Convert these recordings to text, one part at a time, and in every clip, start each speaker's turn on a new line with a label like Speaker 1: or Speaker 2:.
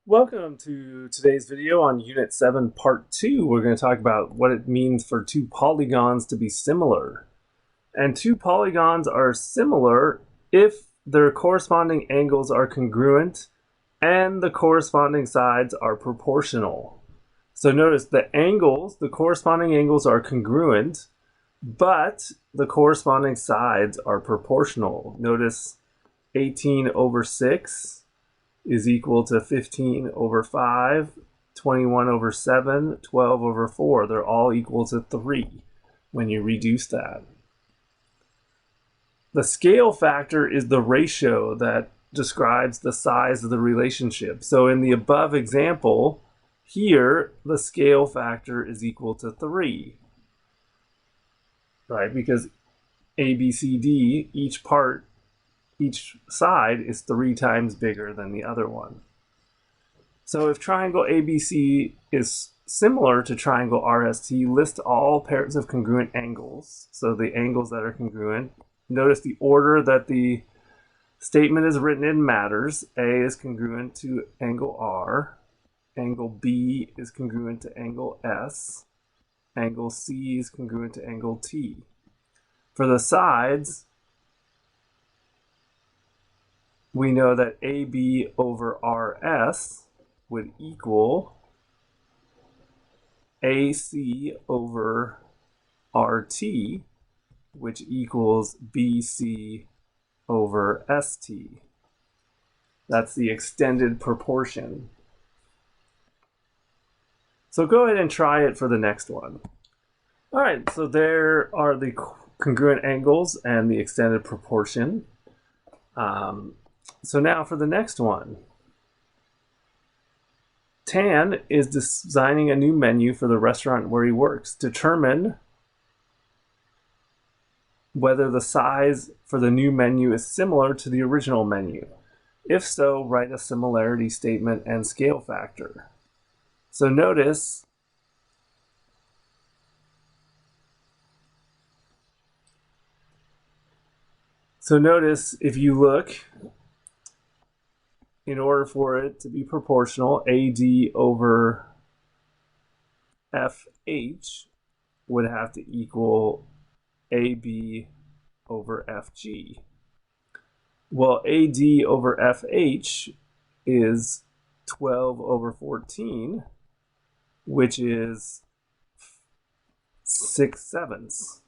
Speaker 1: Welcome to today's video on Unit 7, Part 2. We're going to talk about what it means for two polygons to be similar. And two polygons are similar if their corresponding angles are congruent and the corresponding sides are proportional. So notice the corresponding angles are congruent, but the corresponding sides are proportional. Notice 18 over 6 is equal to 15 over 5, 21 over 7, 12 over 4. They're all equal to 3 when you reduce that. The scale factor is the ratio that describes the size of the relationship. So in the above example, here the scale factor is equal to 3, right? Because A, B, C, D, each side is 3 times bigger than the other one. So if triangle ABC is similar to triangle RST, list all pairs of congruent angles. So the angles that are congruent. Notice the order that the statement is written in matters. A is congruent to angle R. Angle B is congruent to angle S. Angle C is congruent to angle T. For the sides, we know that AB over RS would equal AC over RT, which equals BC over ST. That's the extended proportion. So go ahead and try it for the next one. All right, so there are the congruent angles and the extended proportion. So now for the next one. Tan is designing a new menu for the restaurant where he works. Determine whether the size for the new menu is similar to the original menu. If so, write a similarity statement and scale factor. So notice if you look, in order for it to be proportional, AD over FH would have to equal AB over FG. Well, AD over FH is 12 over 14, which is 6/7.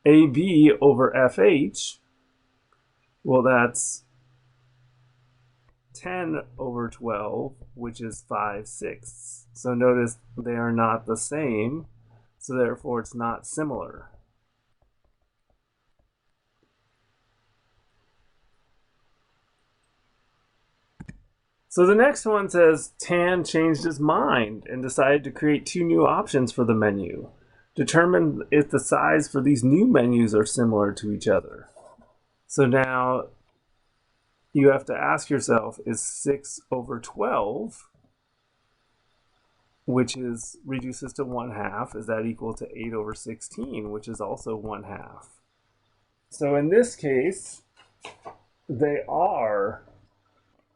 Speaker 1: AB over FH, well, that's 10 over 12, which is 5/6. So notice they are not the same, so therefore it's not similar. So the next one says Tan changed his mind and decided to create 2 new options for the menu. Determine if the size for these new menus are similar to each other. So now you have to ask yourself, is 6 over 12, which reduces to 1/2, is that equal to 8 over 16, which is also 1/2? So in this case, they are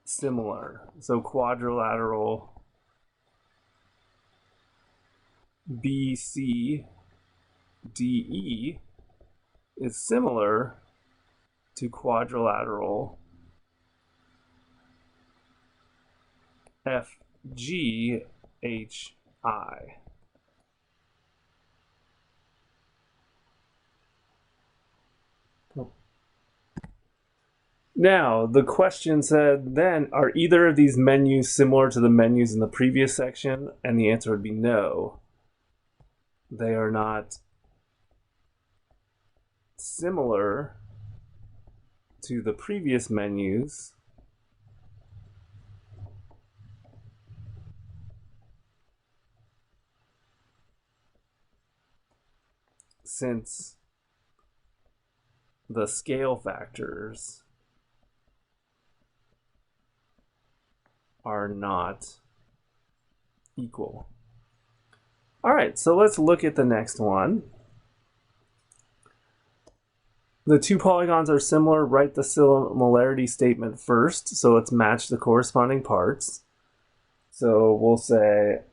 Speaker 1: similar. So quadrilateral BCDE is similar to quadrilateral FGHI. Now, the question said then, are either of these menus similar to the menus in the previous section? And the answer would be no. They are not similar to the previous menus since the scale factors are not equal. All right, so let's look at the next one. the two polygons are similar, write the similarity statement first. So let's match the corresponding parts. So we'll say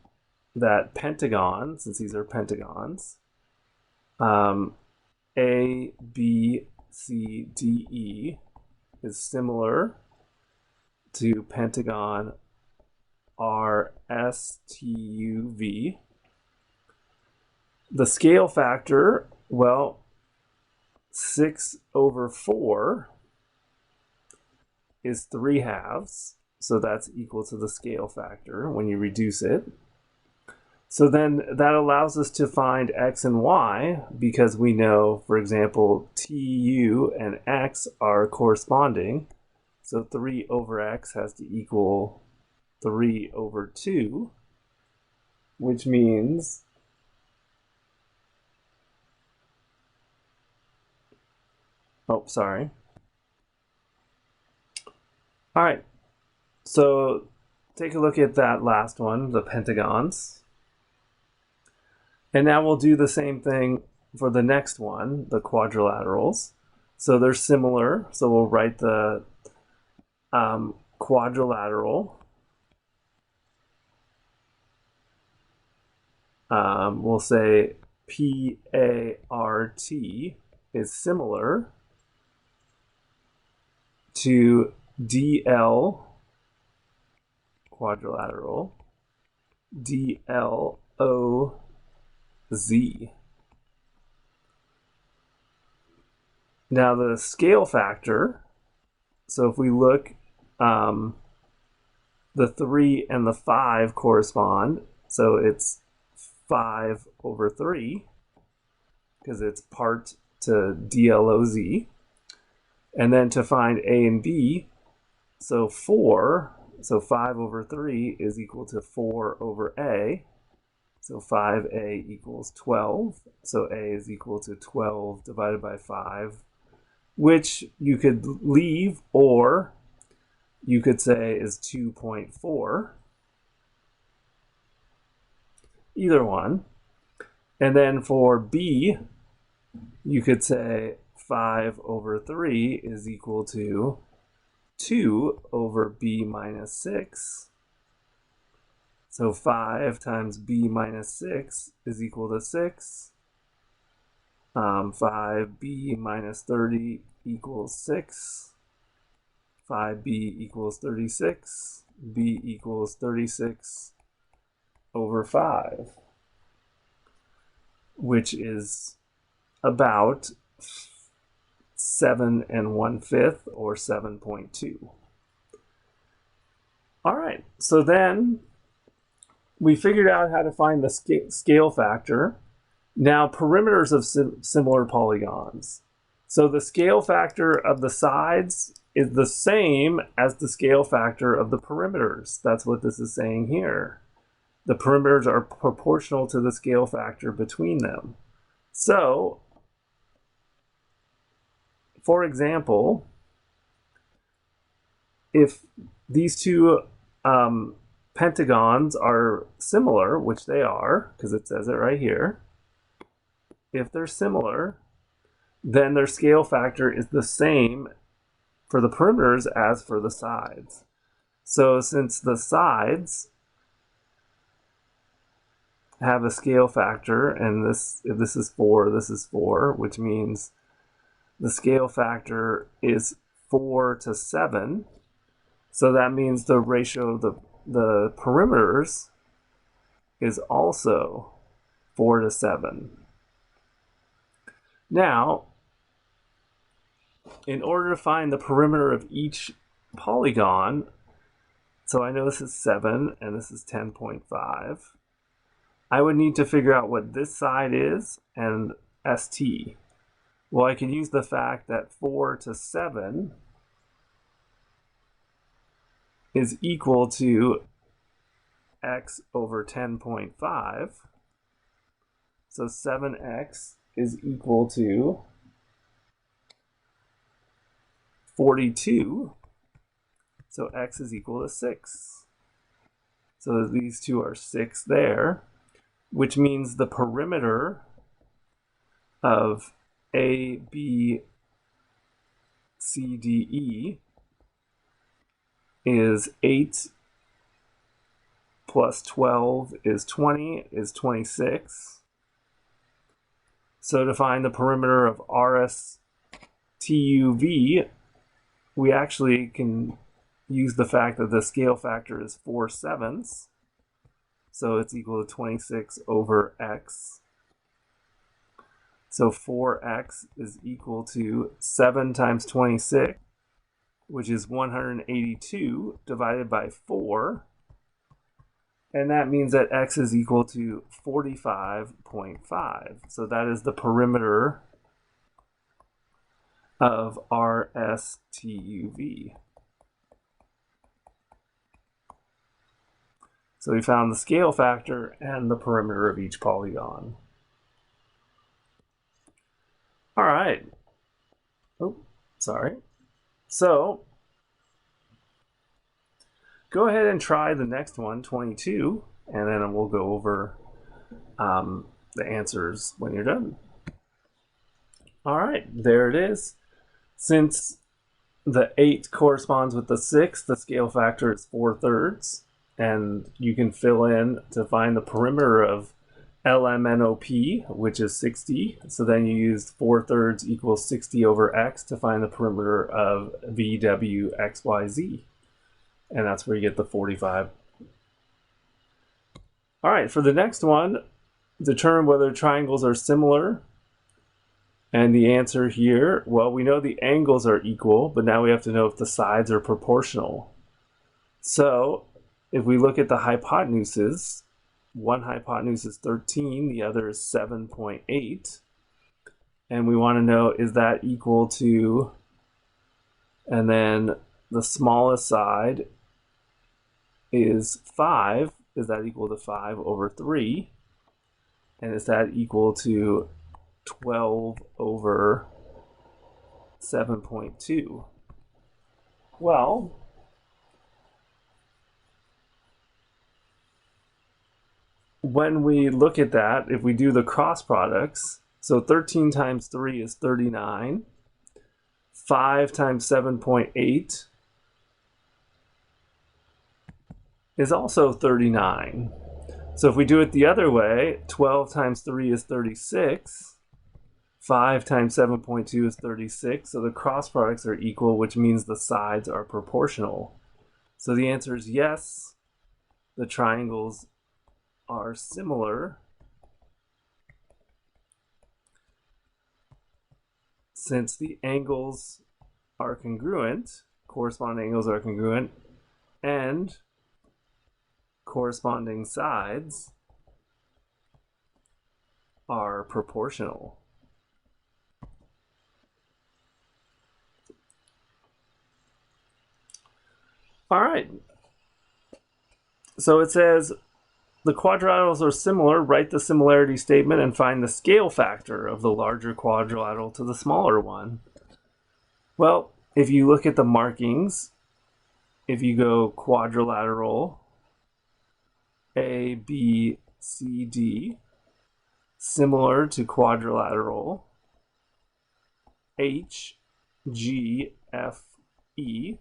Speaker 1: that pentagon, since these are pentagons, A, B, C, D, E is similar to pentagon R, S, T, U, V. The scale factor, well, 6/4 is 3/2, so that's equal to the scale factor when you reduce it. So then that allows us to find x and y because we know, for example, tu and x are corresponding. So 3/x has to equal 3/2, which means oh, sorry. All right, so take a look at that last one, the pentagons. And now we'll do the same thing for the next one, the quadrilaterals. So they're similar, so we'll write the quadrilateral. We'll say PART is similar to DL quadrilateral, DLOZ. Now the scale factor, so if we look, the 3 and the 5 correspond, so it's 5/3 because it's part to DLOZ. And then to find A and B, so 4, so 5/3 is equal to 4/A. So 5A equals 12. So A is equal to 12 divided by 5, which you could leave, or you could say is 2.4. Either one. And then for B, you could say 5/3 is equal to 2/B minus 6. So 5 times B minus 6 is equal to 6. 5B minus 30 equals 6. 5B equals 36. B equals 36/5, which is about 7 1/5 or 7.2. All right, so then we figured out how to find the scale factor. Now, perimeters of similar polygons. So the scale factor of the sides is the same as the scale factor of the perimeters. That's what this is saying here. The perimeters are proportional to the scale factor between them. So, for example, if these two pentagons are similar, which they are, because it says it right here, if they're similar, then their scale factor is the same for the perimeters as for the sides. So since the sides have a scale factor, and this is 4, this is 4, which means the scale factor is 4:7. So that means the ratio of the perimeters is also 4:7. Now, in order to find the perimeter of each polygon, so I know this is 7 and this is 10.5, I would need to figure out what this side is and ST. Well, I can use the fact that 4:7 is equal to x/10.5. So 7x is equal to 42. So x is equal to 6. So these two are 6 there, which means the perimeter of A, B, CDE is 8 plus 12 is 20, is 26. So to find the perimeter of RSTUV, we actually can use the fact that the scale factor is 4/7. So it's equal to 26 over x. So 4x is equal to 7 times 26, which is 182 divided by 4. And that means that x is equal to 45.5. So that is the perimeter of RSTUV. So we found the scale factor and the perimeter of each polygon. All right. Oh, sorry. So go ahead and try the next one, 22, and then we'll go over the answers when you're done. All right, there it is. Since the 8 corresponds with the 6, the scale factor is 4/3, and you can fill in to find the perimeter of LMNOP, which is 60. So then you use 4/3 equals 60 over x to find the perimeter of VWXYZ. And that's where you get the 45. All right, for the next one, determine whether triangles are similar. And the answer here, well, we know the angles are equal, but now we have to know if the sides are proportional. So if we look at the hypotenuses, one hypotenuse is 13, the other is 7.8. And we want to know, is that equal to, and then the smallest side is 5. Is that equal to 5 over 3? And is that equal to 12 over 7.2? Well, when we look at that, if we do the cross products, so 13 times 3 is 39. 5 times 7.8 is also 39. So if we do it the other way, 12 times 3 is 36. 5 times 7.2 is 36. So the cross products are equal, which means the sides are proportional. So the answer is yes, the triangles are similar since the angles are congruent, corresponding angles are congruent, and corresponding sides are proportional. All right. So it says the quadrilaterals are similar. Write the similarity statement and find the scale factor of the larger quadrilateral to the smaller one. Well, if you look at the markings, if you go quadrilateral A, B, C, D, similar to quadrilateral H, G, F, E.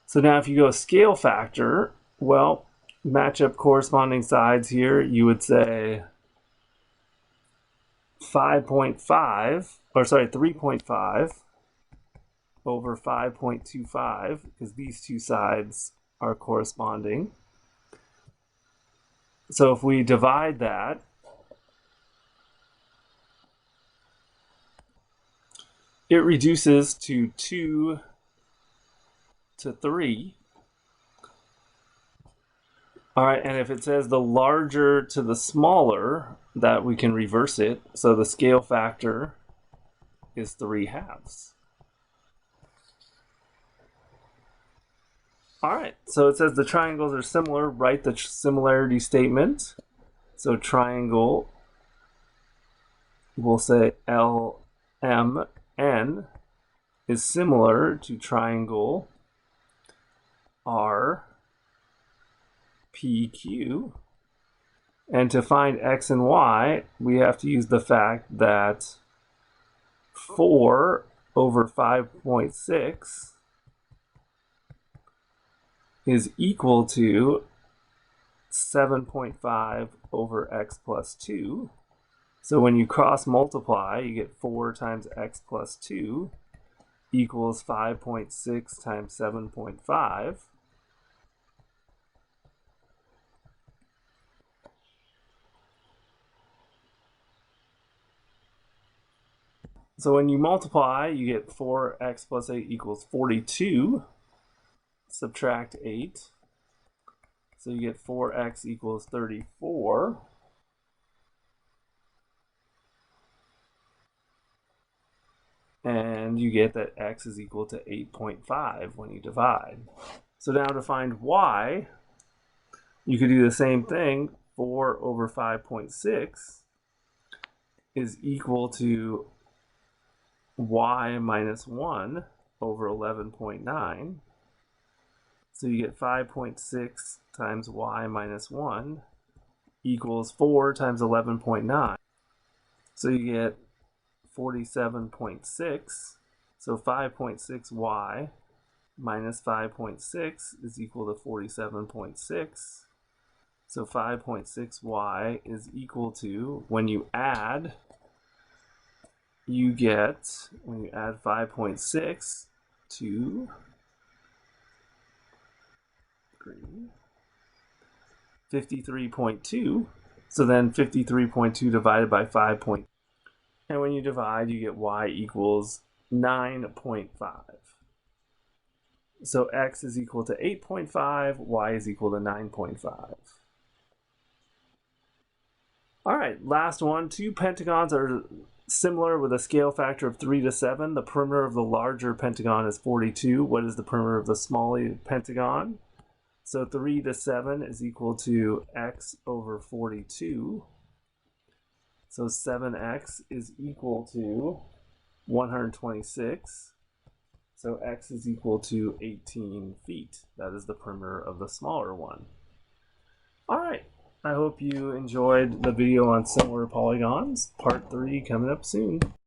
Speaker 1: So now if you go scale factor, well, match up corresponding sides here, you would say 3.5 over 5.25, because these two sides are corresponding. So if we divide that, it reduces to 2 to 3. All right, and if it says the larger to the smaller, that we can reverse it. So the scale factor is 3/2. All right, so it says the triangles are similar. Write the similarity statement. So triangle, we'll say LMN is similar to triangle RPQ. And to find x and y, we have to use the fact that 4 over 5.6 is equal to 7.5 over x plus 2. So when you cross multiply, you get 4 times x plus 2 equals 5.6 times 7.5. So when you multiply, you get 4x plus 8 equals 42. Subtract 8. So you get 4x equals 34. And you get that x is equal to 8.5 when you divide. So now to find y, you could do the same thing. 4 over 5.6 is equal to y minus 1 over 11.9. So you get 5.6 times y minus 1 equals 4 times 11.9. So you get 47.6. So 5.6y minus 5.6 is equal to 47.6. So 5.6y is equal to, when you add, you get, when you add 5.6 to 53.2. So then 53.2 divided by 5. And when you divide, you get y equals 9.5. So x is equal to 8.5, y is equal to 9.5. All right, last one. Two pentagons are similar with a scale factor of 3 to 7. The perimeter of the larger pentagon is 42. What is the perimeter of the smaller pentagon? So 3 to 7 is equal to x over 42. So 7x is equal to 126. So x is equal to 18 feet. That is the perimeter of the smaller one. All right. I hope you enjoyed the video on similar polygons. Part 3 coming up soon.